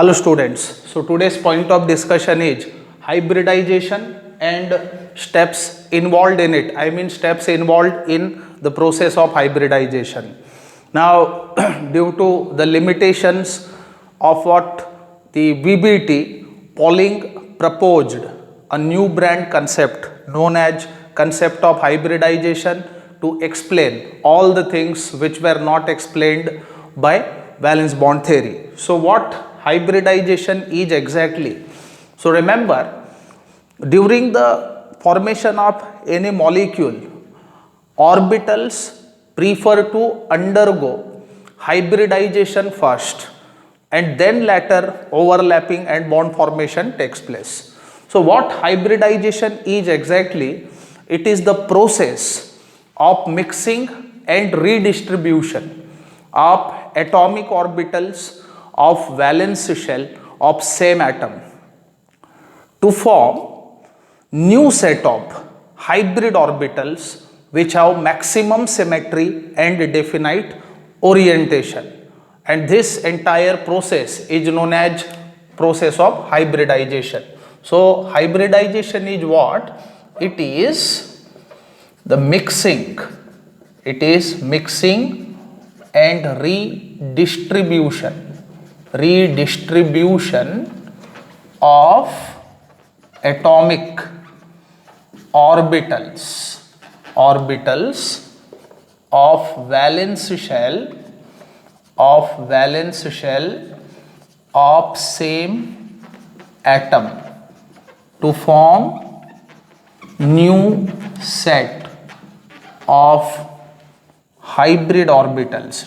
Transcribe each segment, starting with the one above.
Hello students, so today's point of discussion is hybridization and steps involved in it. I mean steps involved in the process of hybridization. Now due to the limitations of what the VBT, Pauling proposed a new brand concept known as concept of hybridization to explain all the things which were not explained by valence bond theory. So what hybridization is exactly? So remember, during the formation of any molecule, orbitals prefer to undergo hybridization first and then later overlapping and bond formation takes place. So what hybridization is exactly? It is the process of mixing and redistribution of atomic orbitals of valence shell of same atom to form new set of hybrid orbitals which have maximum symmetry and definite orientation, and this entire process is known as process of hybridization. So hybridization is what? It is the mixing, it is mixing and redistribution of atomic orbitals of valence shell of same atom to form new set of hybrid orbitals,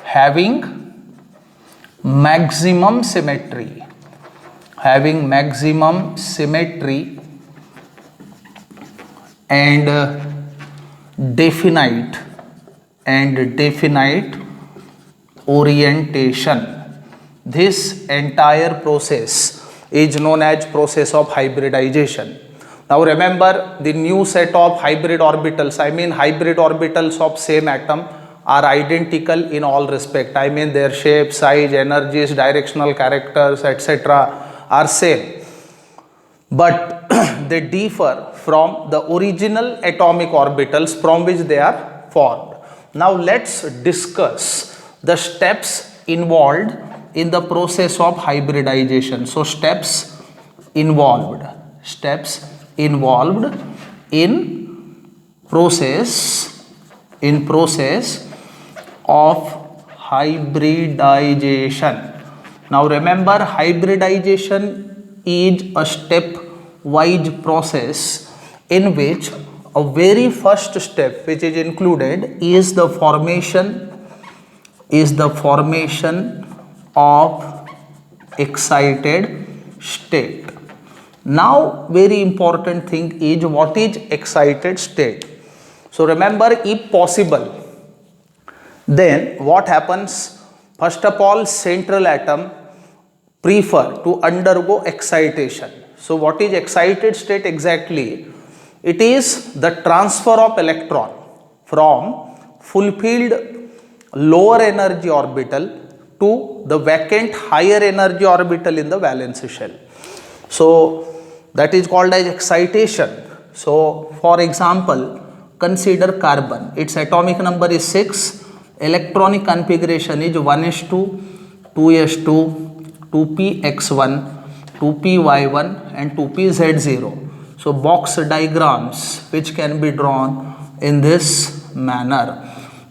having maximum symmetry and definite orientation. This entire process is known as process of hybridization. Now remember, the new set of hybrid orbitals, I mean hybrid orbitals of same atom, are identical in all respect. I mean their shape, size, energies, directional characters, etc. are same, but they differ from the original atomic orbitals from which they are formed. Now let's discuss the steps involved in the process of hybridization. So steps involved in process of hybridization. Now remember, hybridization is a step-wise process in which a very first step which is included is the formation of excited state. Now very important thing is what is excited state. So remember, if possible, then what happens? First of all, central atom prefer to undergo excitation. So what is excited state exactly? It is the transfer of electron from fulfilled lower energy orbital to the vacant higher energy orbital in the valence shell. So that is called as excitation. So for example, consider carbon. Its atomic number is 6. Electronic configuration is 1s2, 2s2, 2px1, 2py1 and 2pz0. So box diagrams which can be drawn in this manner.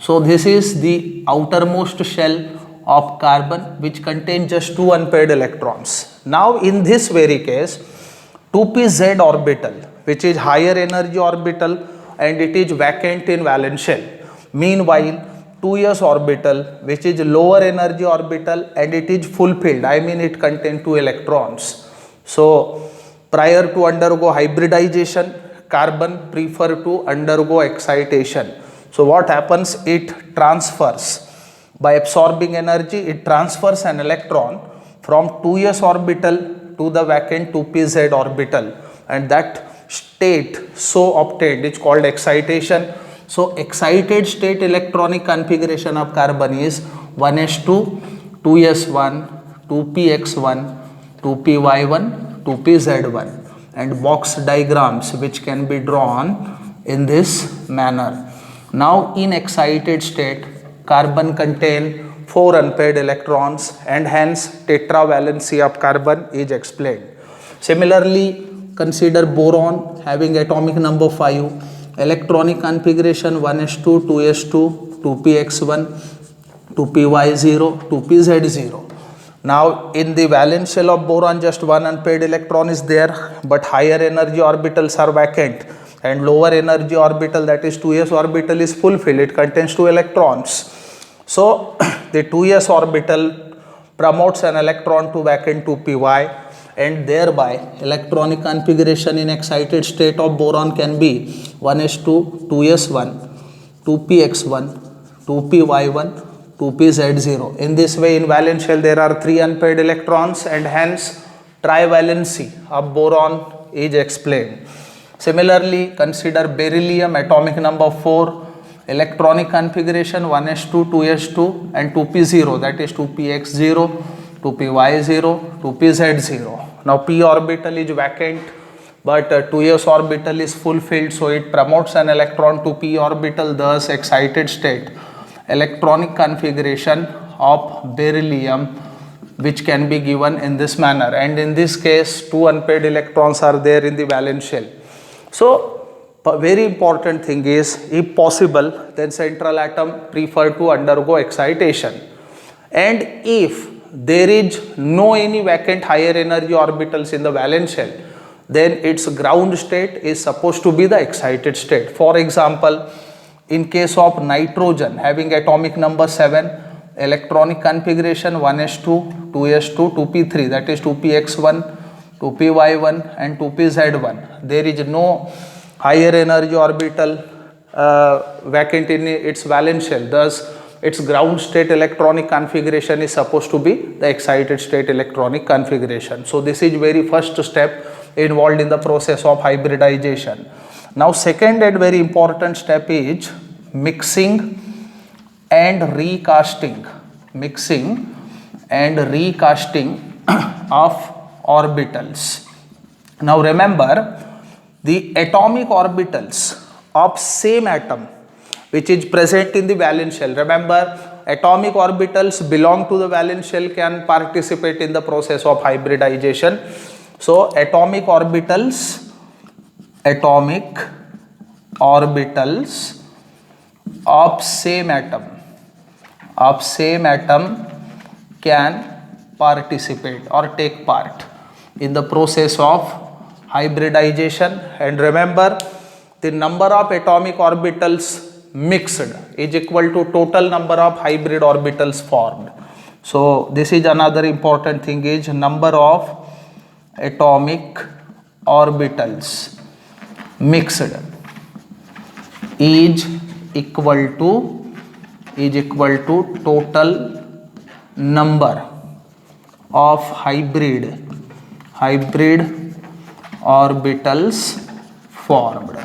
So this is the outermost shell of carbon which contains just 2 unpaired electrons. Now in this very case, 2pz orbital, which is higher energy orbital and it is vacant in valence shell. Meanwhile 2s orbital, which is lower energy orbital and it is fulfilled, I mean it contains 2 electrons. So prior to undergo hybridization, carbon prefer to undergo excitation. So what happens? It transfers, by absorbing energy, it transfers an electron from 2s orbital to the vacant 2pz orbital, and that state so obtained is called excitation. So excited state electronic configuration of carbon is 1s2, 2s1, 2px1, 2py1, 2pz1, and box diagrams which can be drawn in this manner. Now in excited state, carbon contain 4 unpaired electrons and hence tetravalency of carbon is explained. Similarly, consider boron having atomic number 5, electronic configuration 1s2, 2s2, 2px1, 2py0, 2pz0. Now in the valence shell of boron just one unpaired electron is there, but higher energy orbitals are vacant and lower energy orbital, that is 2s orbital, is fulfilled. It contains 2 electrons. So the 2s orbital promotes an electron to vacant 2py, and thereby electronic configuration in excited state of boron can be 1s2, 2s1, 2px1, 2py1, 2pz0. In this way, in valence shell there are 3 unpaired electrons and hence trivalency of boron is explained. Similarly, consider beryllium atomic number 4, electronic configuration 1s2, 2s2 and 2p0, that is 2px0, 2py0, 2pz0. Now p orbital is vacant but 2s orbital is fulfilled, so it promotes an electron to p orbital, thus excited state. Electronic configuration of beryllium which can be given in this manner, and in this case 2 unpaired electrons are there in the valence shell. So very important thing is, if possible, then central atom prefer to undergo excitation, and if there is no any vacant higher energy orbitals in the valence shell, then its ground state is supposed to be the excited state. For example, in case of nitrogen having atomic number 7, electronic configuration 1s2, 2s2, 2p3, that is 2px1, 2py1 and 2pz1. There is no higher energy orbital vacant in its valence shell, thus its ground state electronic configuration is supposed to be the excited state electronic configuration. So this is very first step involved in the process of hybridization. Now second and very important step is mixing and recasting. Mixing and recasting of orbitals. Now remember, the atomic orbitals of same atom which is present in the valence shell. Remember, atomic orbitals belong to the valence shell can participate in the process of hybridization. So atomic orbitals of same atom can participate or take part in the process of hybridization. And remember, the number of atomic orbitals mixed is equal to total number of hybrid orbitals formed. So this is another important thing, is number of atomic orbitals mixed is equal to total number of hybrid orbitals formed.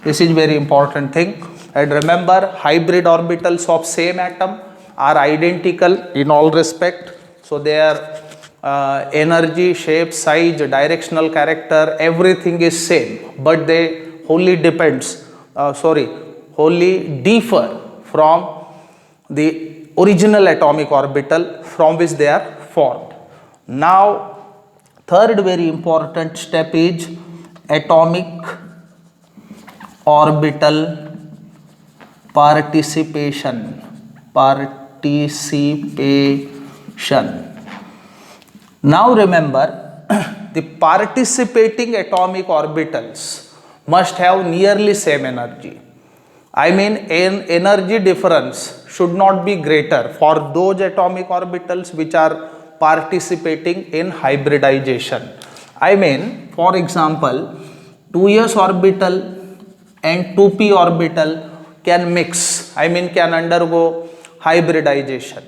This is very important thing. And remember, hybrid orbitals of same atom are identical in all respect. So their energy, shape, size, directional character, everything is same, but they wholly differ from the original atomic orbital from which they are formed. Now third very important step is atomic orbital participation. Now remember, the participating atomic orbitals must have nearly same energy. I mean, an energy difference should not be greater for those atomic orbitals which are participating in hybridization. I mean, for example, 2s orbital and 2p orbital can mix, can undergo hybridization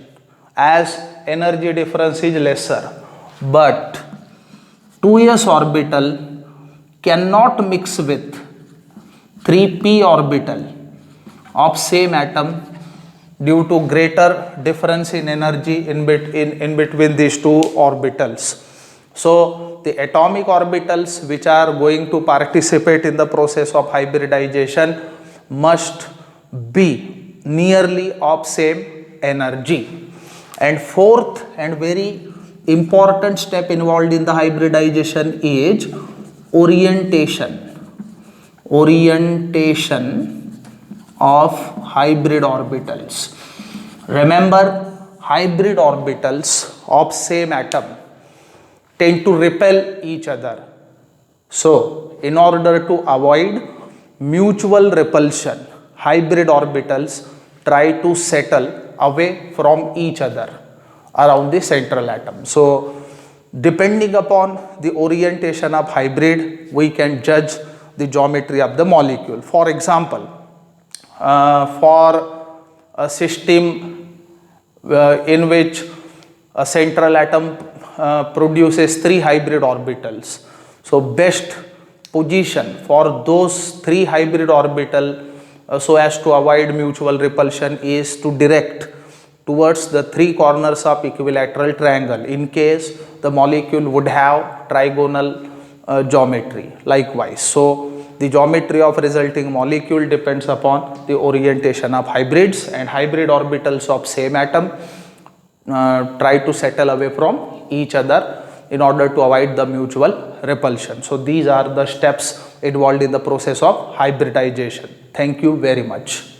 as energy difference is lesser. But 2s orbital cannot mix with 3p orbital of same atom due to greater difference in energy in between these two orbitals. So the atomic orbitals which are going to participate in the process of hybridization must be nearly of same energy. And fourth and very important step involved in the hybridization is orientation of hybrid orbitals. Remember, hybrid orbitals of same atom tend to repel each other. So, in order to avoid mutual repulsion, hybrid orbitals try to settle away from each other around the central atom. So, depending upon the orientation of hybrid, we can judge the geometry of the molecule. For example, for a system in which a central atom produces 3 hybrid orbitals. So best position for those 3 hybrid orbital so as to avoid mutual repulsion is to direct towards the 3 corners of equilateral triangle in case the molecule would have trigonal geometry likewise. So the geometry of resulting molecule depends upon the orientation of hybrids, and hybrid orbitals of same atom try to settle away from each other in order to avoid the mutual repulsion. So these are the steps involved in the process of hybridization. Thank you very much.